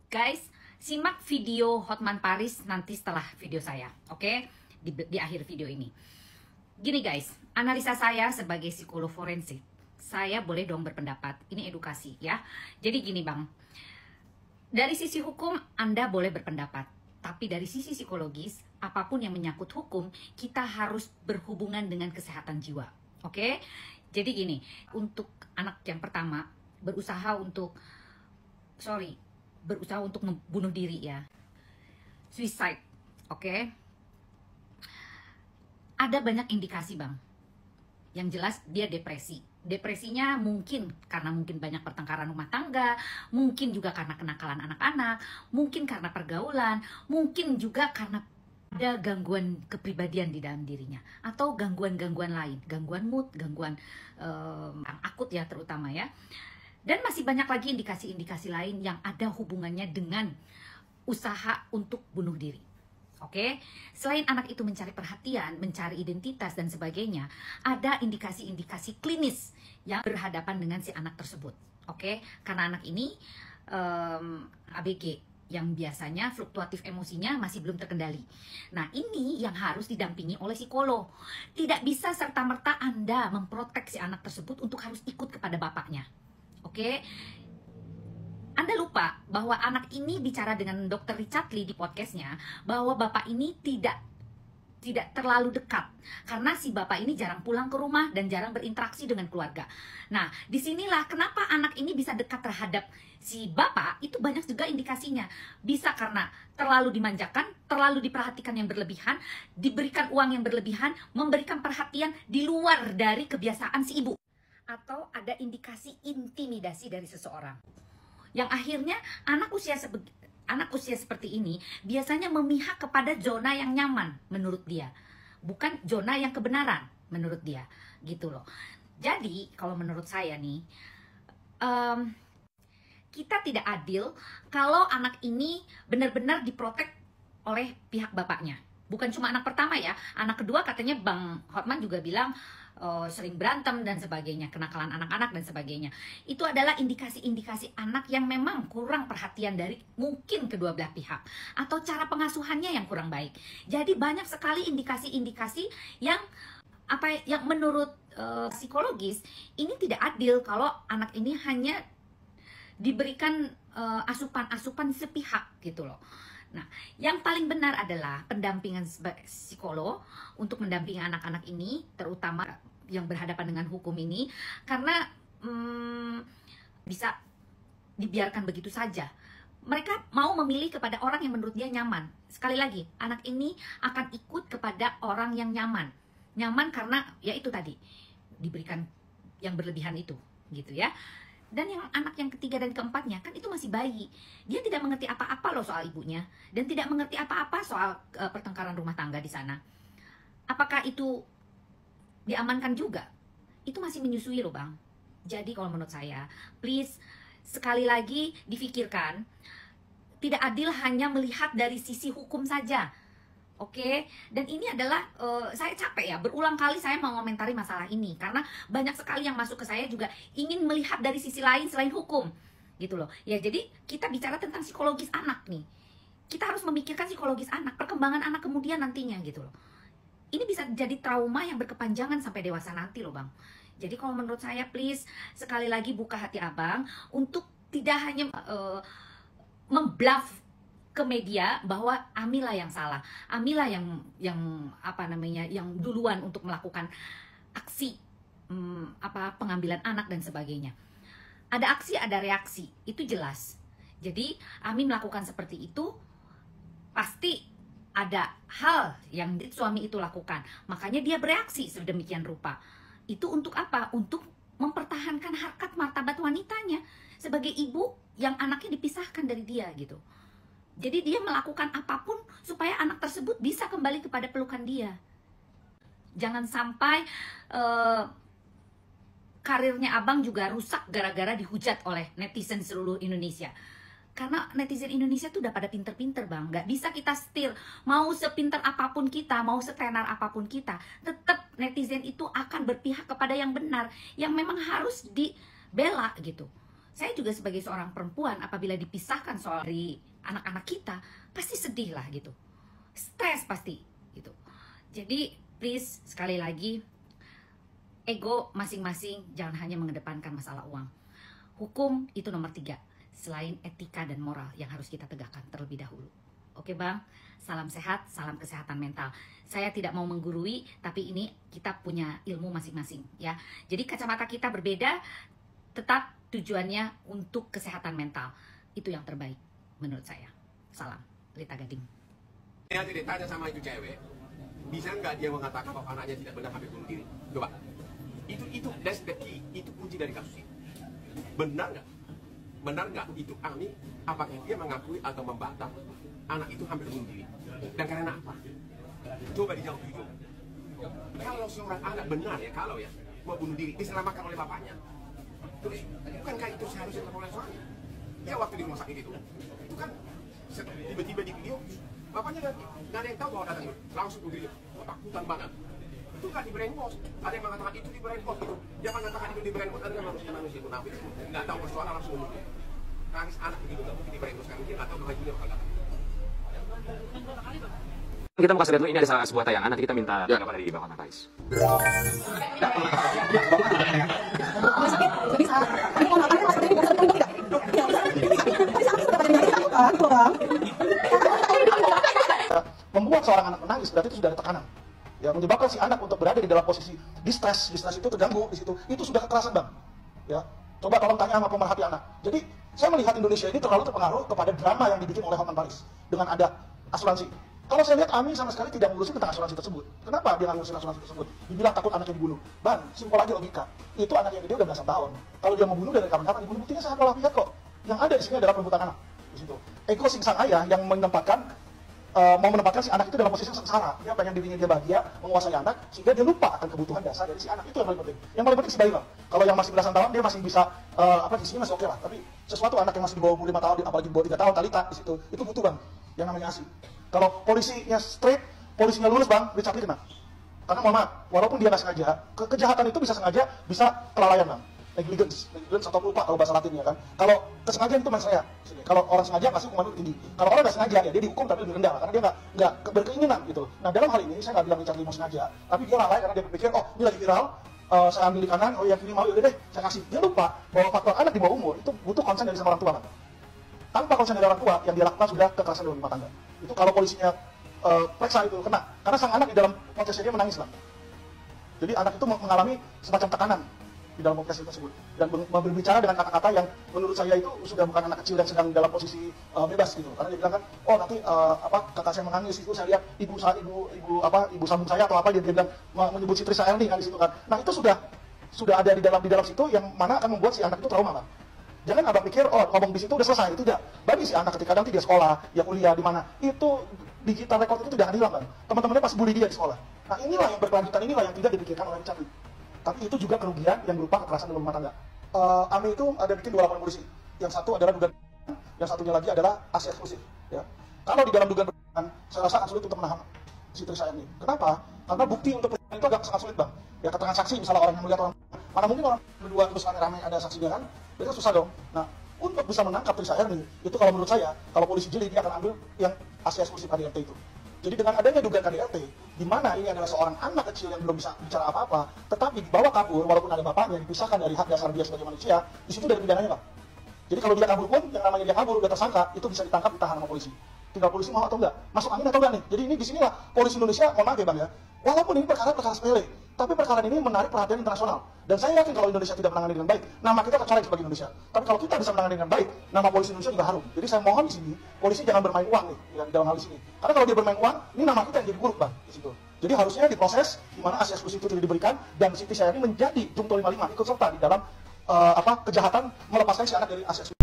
Guys, simak video Hotman Paris nanti setelah video saya, oke? Di akhir video ini. Gini guys, analisa saya sebagai psikolog forensik, saya boleh dong berpendapat, ini edukasi ya. Jadi gini bang, dari sisi hukum Anda boleh berpendapat, tapi dari sisi psikologis, apapun yang menyangkut hukum, kita harus berhubungan dengan kesehatan jiwa, oke? Jadi gini, untuk anak yang pertama, berusaha untuk membunuh diri ya, suicide, oke? Ada banyak indikasi bang, yang jelas dia depresi. Depresinya mungkin karena banyak pertengkaran rumah tangga, mungkin juga karena kenakalan anak-anak, mungkin karena pergaulan, mungkin juga karena ada gangguan kepribadian di dalam dirinya, atau gangguan-gangguan lain, gangguan mood, gangguan akut ya terutama ya. Dan masih banyak lagi indikasi-indikasi lain yang ada hubungannya dengan usaha untuk bunuh diri. Oke, selain anak itu mencari perhatian, mencari identitas dan sebagainya, ada indikasi-indikasi klinis yang berhadapan dengan si anak tersebut. Oke, karena anak ini ABG yang biasanya fluktuatif emosinya masih belum terkendali. Nah, ini yang harus didampingi oleh psikolog. Tidak bisa serta-merta Anda memprotek si anak tersebut untuk harus ikut kepada bapaknya. Oke, Anda lupa bahwa anak ini bicara dengan Dr. Richard Lee di podcastnya bahwa bapak ini tidak terlalu dekat karena si bapak ini jarang pulang ke rumah dan jarang berinteraksi dengan keluarga. Nah, disinilah kenapa anak ini bisa dekat terhadap si bapak, itu banyak juga indikasinya. Bisa karena terlalu dimanjakan, terlalu diperhatikan yang berlebihan, diberikan uang yang berlebihan, memberikan perhatian di luar dari kebiasaan si ibu, atau ada indikasi intimidasi dari seseorang. Yang akhirnya anak usia seperti ini biasanya memihak kepada zona yang nyaman menurut dia, bukan zona yang kebenaran menurut dia, gitu loh. Jadi kalau menurut saya nih, kita tidak adil kalau anak ini benar-benar diprotek oleh pihak bapaknya. Bukan cuma anak pertama ya, anak kedua katanya Bang Hotman juga bilang sering berantem dan sebagainya, kenakalan anak-anak dan sebagainya. Itu adalah indikasi-indikasi anak yang memang kurang perhatian dari mungkin kedua belah pihak, atau cara pengasuhannya yang kurang baik. Jadi banyak sekali indikasi-indikasi yang menurut psikologis ini tidak adil kalau anak ini hanya diberikan asupan-asupan sepihak gitu loh. Nah, yang paling benar adalah pendampingan psikolog untuk mendampingi anak-anak ini, terutama yang berhadapan dengan hukum ini, karena bisa dibiarkan begitu saja. Mereka mau memilih kepada orang yang menurut dia nyaman. Sekali lagi, anak ini akan ikut kepada orang yang nyaman. Nyaman karena ya itu tadi, diberikan yang berlebihan itu, gitu ya. Dan yang anak yang ketiga dan keempatnya kan itu masih bayi. Dia tidak mengerti apa-apa loh soal ibunya, dan tidak mengerti apa-apa soal pertengkaran rumah tangga di sana. Apakah itu diamankan juga? Itu masih menyusui loh bang. Jadi kalau menurut saya, please sekali lagi difikirkan. Tidak adil hanya melihat dari sisi hukum saja. Oke, dan ini adalah saya capek ya, berulang kali saya mengomentari masalah ini karena banyak sekali yang masuk ke saya juga ingin melihat dari sisi lain selain hukum, gitu loh. Ya jadi kita bicara tentang psikologis anak nih, kita harus memikirkan psikologis anak, perkembangan anak kemudian nantinya gitu loh. Ini bisa jadi trauma yang berkepanjangan sampai dewasa nanti loh bang. Jadi kalau menurut saya please sekali lagi buka hati abang untuk tidak hanya membluff ke media bahwa Amila yang salah, Amila yang duluan untuk melakukan aksi pengambilan anak dan sebagainya. Ada aksi, ada reaksi, itu jelas. Jadi Ami melakukan seperti itu, pasti ada hal yang suami itu lakukan, makanya dia bereaksi sedemikian rupa. Itu untuk apa? Untuk mempertahankan harkat martabat wanitanya sebagai ibu yang anaknya dipisahkan dari dia gitu. Jadi dia melakukan apapun supaya anak tersebut bisa kembali kepada pelukan dia. Jangan sampai karirnya abang juga rusak gara-gara dihujat oleh netizen seluruh Indonesia. Karena netizen Indonesia tuh udah pada pinter-pinter bang. Gak bisa kita setir. Mau sepinter apapun kita, mau setenar apapun kita, tetap netizen itu akan berpihak kepada yang benar, yang memang harus dibela gitu. Saya juga sebagai seorang perempuan, apabila dipisahkan soal dari anak-anak kita, pasti sedih lah gitu, stres pasti gitu. Jadi please, sekali lagi, ego masing-masing jangan hanya mengedepankan masalah uang. Hukum itu nomor 3, selain etika dan moral yang harus kita tegakkan terlebih dahulu. Oke bang, salam sehat, salam kesehatan mental. Saya tidak mau menggurui, tapi ini kita punya ilmu masing-masing ya. Jadi kacamata kita berbeda, tetap tujuannya untuk kesehatan mental. Itu yang terbaik menurut saya. Salam, Lita Gading. Nanti ditanya sama itu cewek, bisa nggak dia mengatakan bahwa anaknya tidak benar sampai bunuh diri? Coba. Itu that's the key, itu kunci dari kasus ini. Benar nggak? Benar nggak itu Ami? Apakah dia mengakui atau membantah anak itu hampir bunuh diri? Dan karena apa? Coba dijawab jujur. Kalau seorang anak benar ya, kalau ya mau bunuh diri diselamatkan oleh bapaknya, terus bukankah itu seharusnya dilakukan oleh suami? Ya waktu di rumah sakit itu kan tiba-tiba di video bapaknya nggak ada yang tahu bahwa datang langsung bunuh diri, ketakutan banget. Itu kan di brainwash. Ada yang mengatakan itu di brainwash gitu. Dia mengatakan itu di brainwash, ada yang manusia itu nafis, nggak tahu persoalan langsung bunuh diri. Tangis anak begitu nggak mungkin di brainwash, karena dia nggak tahu bahwa ibunya bakal datang. Kita mau kasih lihat dulu, ini ada sebuah tayangan, nanti kita minta tanggapan dari Bang Hotman Paris. Membuat seorang anak menangis berarti itu sudah ada tekanan. Ya, menyebabkan si anak untuk berada di dalam posisi distress itu terganggu di situ. Itu sudah kekerasan, Bang. Ya. Coba tolong tanya sama pemerhati anak. Jadi, saya melihat Indonesia ini terlalu terpengaruh kepada drama yang dibikin oleh Hotman Paris dengan ada asuransi. Kalau saya lihat Ami sama sekali tidak ngurusin tentang asuransi tersebut. Kenapa dia nggak ngurusin asuransi tersebut? Dibilang takut anaknya dibunuh. Bang, simpel aja logika. Itu anak yang gede udah belasan tahun. Kalau dia mau bunuh dari kapan-kapan dibunuh, buktinya sangat malah lihat kok. Yang ada di sini adalah penyebutan anak. Di situ. Ego sang ayah yang mau menempatkan si anak itu dalam posisi sengsara. Dia pengen dirinya dia bahagia, menguasai anak, sehingga dia lupa akan kebutuhan dasar dari si anak. Itu yang paling penting. Yang paling penting si bayi, Bang. Kalau yang masih belasan tahun dia masih bisa isinya masih oke lah. Tapi sesuatu anak yang masih di bawah umur 5 tahun, apalagi di bawah 3 tahun, talita di situ, itu butuh, Bang, yang namanya ASI. Kalau polisinya straight, polisinya lulus, Bang, Richard Lee kena. Karena mohon maaf, walaupun dia nggak sengaja, kejahatan itu bisa sengaja, bisa kelalaian, Bang. Negligence atau lupa kalau bahasa Latinnya kan. Kalau kesengajaan itu main saya. Kalau orang sengaja pasti hukuman lebih tinggi. Kalau orang nggak sengaja ya dia dihukum tapi lebih rendah karena dia nggak berkeinginan gitu. Nah dalam hal ini saya nggak bilang Richard Lee mau sengaja, tapi dia lalai karena dia berpikir oh ini lagi viral, saya ambil di kanan, oh yang ini mau yaudah deh saya kasih. Dia lupa bahwa faktor anak di bawah umur itu butuh konsen dari sama orang tua, Bang. Tanpa konsen dari orang tua yang dia lakukan sudah kekerasan dalam rumah tangga. Itu kalau polisinya periksa itu kena, karena sang anak di dalam konteksnya dia menangis, Bang. Jadi anak itu mengalami semacam tekanan di dalam podcast tersebut dan berbicara dengan kata-kata yang menurut saya itu sudah bukan anak kecil yang sedang dalam posisi bebas gitu, karena dia bilang kan oh nanti kakak saya menangis itu saya lihat ibu sambung saya atau apa dia bilang menyebut si Trisha Erni kan di situ kan. Nah itu sudah ada di dalam situ yang mana akan membuat si anak itu trauma, Bang. Jangan abang pikir oh ngomong di situ udah selesai, itu tidak. Bagi si anak ketika nanti dia sekolah, dia kuliah di mana itu digital record itu tidak akan hilang, Bang. Teman-temannya pasti bully dia di sekolah. Nah inilah yang berkelanjutan, inilah yang tidak dipikirkan oleh Richard Lee. Tapi itu juga kerugian yang berupa kekerasan dalam rumah tangga. Ami itu ada bikin 2 laporan polisi. Yang satu adalah dugaan, yang satunya lagi adalah aksi eksklusif. Ya. Kalau di dalam dugaan perjalanan, saya rasa akan sulit untuk menahan si Trisha ini. Kenapa? Karena bukti untuk perjalanan itu agak sangat sulit, Bang. Ya keterangan saksi, misalnya orang yang melihat orang, mana mungkin orang berdua terus rame-rame ada saksinya kan? Itu susah dong. Nah, untuk bisa menangkap Trisha Erni, itu kalau menurut saya, kalau polisi jeli dia akan ambil yang aksi eksklusif KDRT itu. Jadi dengan adanya dugaan KDRT, di mana ini adalah seorang anak kecil yang belum bisa bicara apa-apa, tetapi dibawa kabur walaupun ada bapaknya, dipisahkan dari hak dasar dia sebagai manusia, di situ dari pidananya, Pak. Jadi kalau dia kabur pun, yang namanya dia kabur udah tersangka, itu bisa ditangkap, ditahan sama polisi. Tinggal polisi mau atau enggak, masuk angin atau enggak nih. Jadi ini di sinilah polisi Indonesia, mohon maaf ya, Bang ya. Walaupun ini perkara sepele, tapi perkara ini menarik perhatian internasional. Dan saya yakin kalau Indonesia tidak menangani dengan baik, nama kita tercoreng sebagai Indonesia. Tapi kalau kita bisa menangani dengan baik, nama polisi Indonesia juga harum. Jadi saya mohon di sini, polisi jangan bermain uang nih dalam hal ini. Karena kalau dia bermain uang, ini nama kita yang jadi buruk, Bang, di situ. Jadi harusnya diproses di mana aksi eksklusif itu tidak diberikan dan Siti Syahrini menjadi Jungto 55 ikut serta di dalam kejahatan melepaskan si anak dari aksi eksklusif.